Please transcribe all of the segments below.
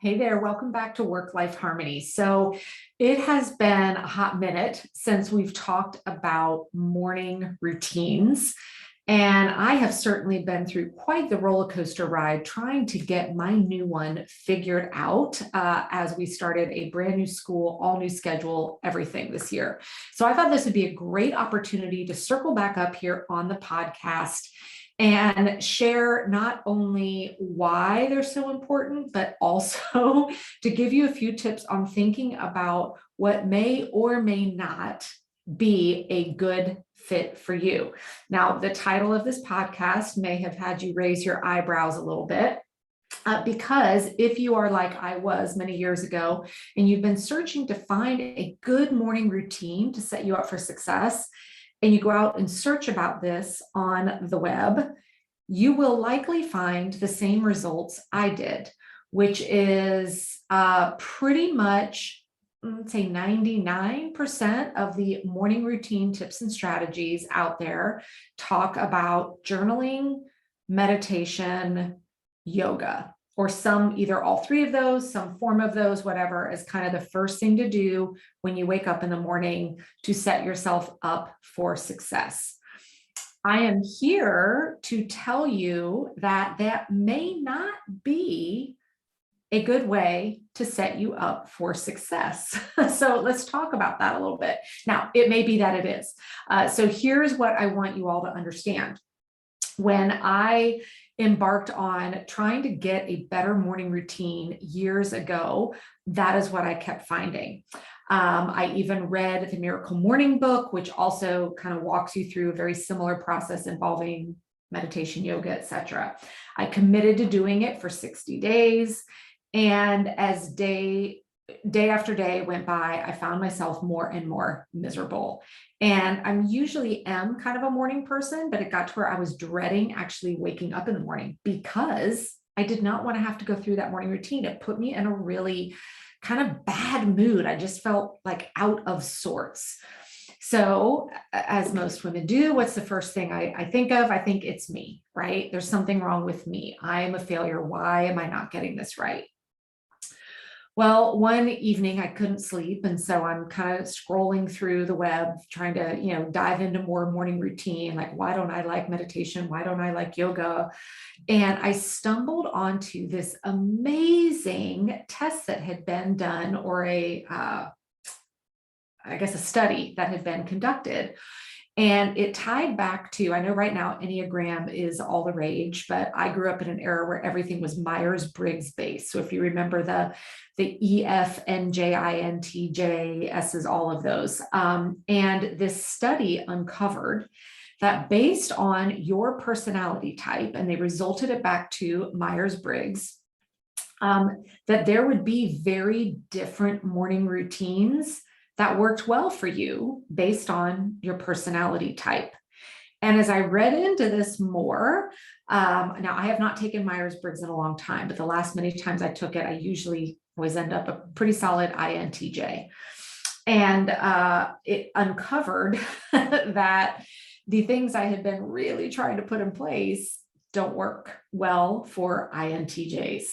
Hey there, welcome back to Work-Life Harmony. So it has been a hot minute since we've talked about morning routines. And I have certainly been through quite the roller coaster ride trying to get my new one figured out as we started a brand new school, all new schedule, everything this year. So I thought this would be a great opportunity to circle back up here on the podcast and share not only why they're so important, but also to give you a few tips on thinking about what may or may not be a good fit for you. Now, the title of this podcast may have had you raise your eyebrows a little bit. Because if you are like I was many years ago, and you've been searching to find a good morning routine to set you up for success, and you go out and search about this on the web, you will likely find the same results I did, which is pretty much, let's say 99% of the morning routine tips and strategies out there talk about journaling, meditation, yoga, or some, either all three of those, some form of those, whatever, is kind of the first thing to do when you wake up in the morning to set yourself up for success. I am here to tell you that that may not be a good way to set you up for success. So let's talk about that a little bit. Now, it may be that it is. So here's what I want you all to understand. When I embarked on trying to get a better morning routine years ago, that is what I kept finding. I even read the Miracle Morning book, which also kind of walks you through a very similar process involving meditation, yoga, etc. I committed to doing it for 60 days. And as day after day went by, I found myself more and more miserable. And I'm usually am kind of a morning person, but it got to where I was dreading actually waking up in the morning because I did not want to have to go through that morning routine. It put me in a really kind of bad mood. I just felt like out of sorts. So as most women do, what's the first thing I think of? I think it's me, right? There's something wrong with me. I am a failure. Why am I not getting this right? Well, one evening I couldn't sleep. And so I'm kind of scrolling through the web, trying to, dive into more morning routine. Like, why don't I like meditation? Why don't I like yoga? And I stumbled onto this amazing test that had been done, or a study that had been conducted. And it tied back to, I know right now Enneagram is all the rage, but I grew up in an era where everything was Myers-Briggs based. So if you remember the EFNJINTJs, all of those. And this study uncovered that based on your personality type, and they resulted it back to Myers-Briggs, that there would be very different morning routines that worked well for you based on your personality type. And as I read into this more, now I have not taken Myers-Briggs in a long time, but the last many times I took it, I usually always end up a pretty solid INTJ. And it uncovered that the things I had been really trying to put in place don't work well for INTJs.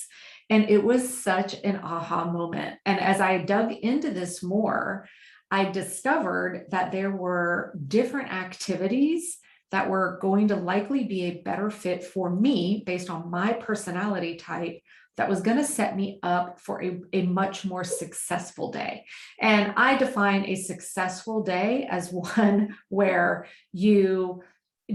And it was such an aha moment. And as I dug into this more, I discovered that there were different activities that were going to likely be a better fit for me based on my personality type, that was going to set me up for a much more successful day. And I define a successful day as one where you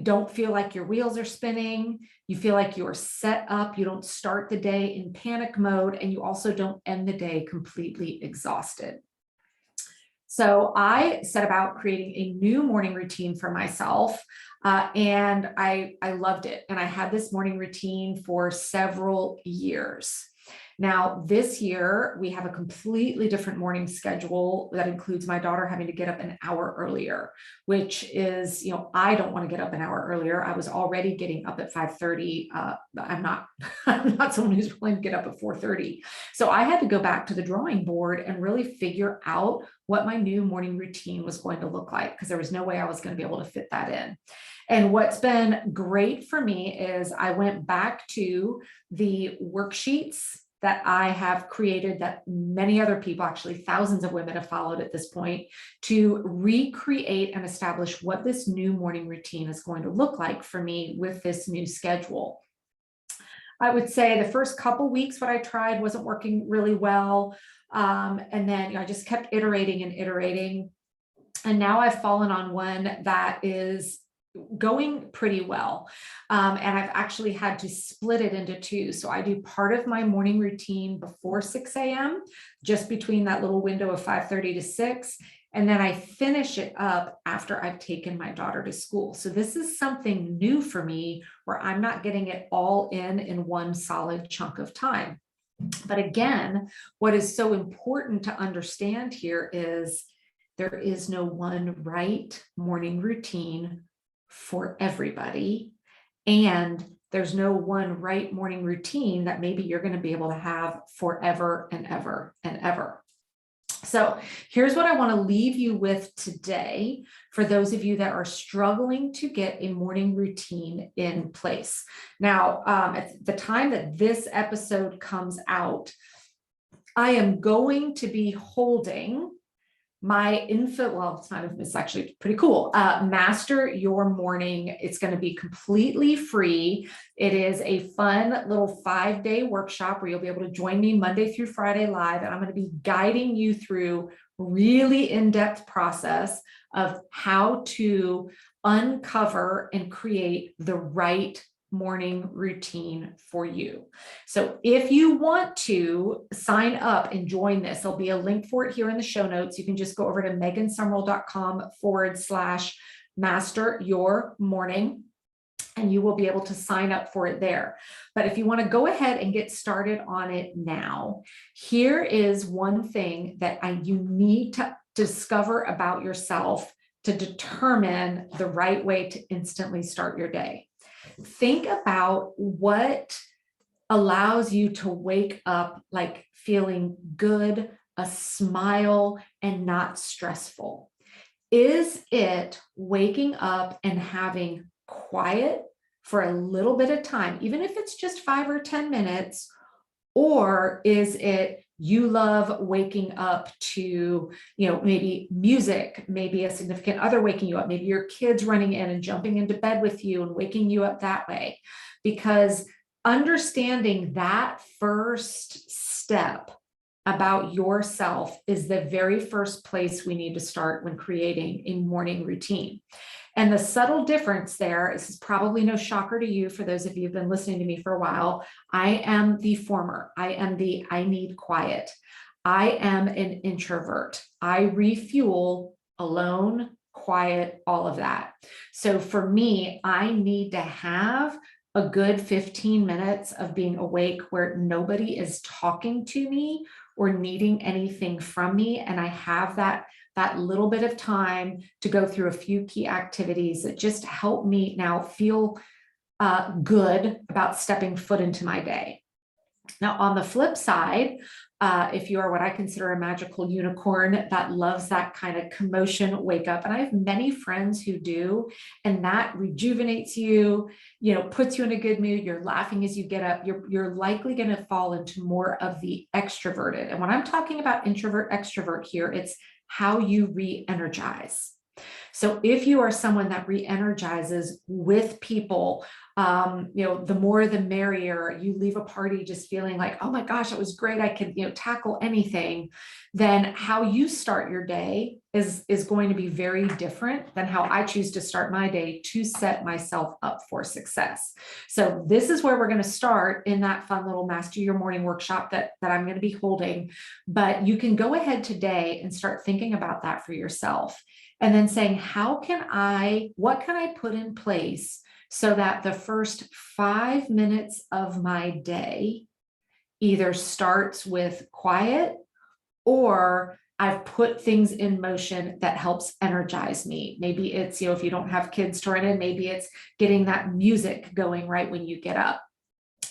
don't feel like your wheels are spinning, you feel like you're set up, you don't start the day in panic mode, and you also don't end the day completely exhausted. So I set about creating a new morning routine for myself, and I loved it. And I had this morning routine for several years. Now, this year, we have a completely different morning schedule that includes my daughter having to get up an hour earlier, which is, I don't want to get up an hour earlier. I was already getting up at 5:30. I'm not someone who's willing to get up at 4:30. So I had to go back to the drawing board and really figure out what my new morning routine was going to look like, because there was no way I was going to be able to fit that in. And what's been great for me is I went back to the worksheets that I have created, that many other people, actually thousands of women, have followed at this point, to recreate and establish what this new morning routine is going to look like for me with this new schedule. I would say the first couple weeks what I tried wasn't working really well. And then I just kept iterating and iterating. And now I've fallen on one that is going pretty well. And I've actually had to split it into two. So I do part of my morning routine before 6 a.m., just between that little window of 5:30 to 6. And then I finish it up after I've taken my daughter to school. So this is something new for me, where I'm not getting it all in one solid chunk of time. But again, what is so important to understand here is there is no one right morning routine for everybody. And there's no one right morning routine that maybe you're going to be able to have forever and ever and ever. So here's what I want to leave you with today for those of you that are struggling to get a morning routine in place. Now, at the time that this episode comes out, I am going to be holding my well, it's actually pretty cool. Master Your Morning. It's going to be completely free. It is a fun little 5-day workshop where you'll be able to join me Monday through Friday live. And I'm going to be guiding you through really in-depth process of how to uncover and create the right morning routine for you. So if you want to sign up and join this, there'll be a link for it here in the show notes. You can just go over to megansummerall.com/master your morning, and you will be able to sign up for it there. But if you want to go ahead and get started on it now, here is one thing that you need to discover about yourself to determine the right way to instantly start your day. Think about what allows you to wake up like feeling good, a smile, and not stressful. Is it waking up and having quiet for a little bit of time, even if it's just 5 or 10 minutes? Or is it you love waking up to, maybe music, maybe a significant other waking you up, maybe your kids running in and jumping into bed with you and waking you up that way? Because understanding that first step about yourself is the very first place we need to start when creating a morning routine. And the subtle difference there, this is probably no shocker to you for those of you who've been listening to me for a while. I am the former. I need quiet. I am an introvert. I refuel alone, quiet, all of that. So for me, I need to have a good 15 minutes of being awake where nobody is talking to me or needing anything from me. And I have that little bit of time to go through a few key activities that just help me now feel good about stepping foot into my day. Now, on the flip side, if you are what I consider a magical unicorn that loves that kind of commotion wake up, and I have many friends who do, and that rejuvenates you, puts you in a good mood, you're laughing as you get up, you're likely going to fall into more of the extroverted. And when I'm talking about introvert, extrovert here, it's how you re-energize. So if you are someone that re-energizes with people, the more the merrier, you leave a party just feeling like, oh my gosh, it was great, I could, tackle anything, then how you start your day is going to be very different than how I choose to start my day to set myself up for success. So this is where we're going to start in that fun little Master Your Morning workshop that I'm going to be holding. But you can go ahead today and start thinking about that for yourself. And then saying, what can I put in place so that the first 5 minutes of my day either starts with quiet, or I've put things in motion that helps energize me. Maybe it's, if you don't have kids to run in, maybe it's getting that music going right when you get up.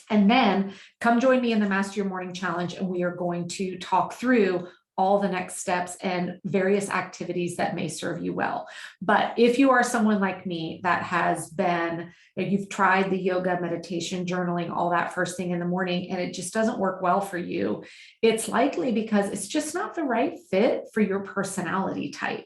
And then come join me in the Master Your Morning Challenge, and we are going to talk through all the next steps and various activities that may serve you well. But if you are someone like me that has been, you've tried the yoga, meditation, journaling, all that first thing in the morning, and it just doesn't work well for you, it's likely because it's just not the right fit for your personality type.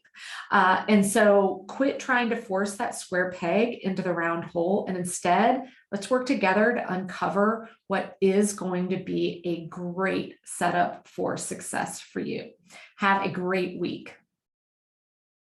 And so quit trying to force that square peg into the round hole. And instead, let's work together to uncover what is going to be a great setup for success for you. Have a great week.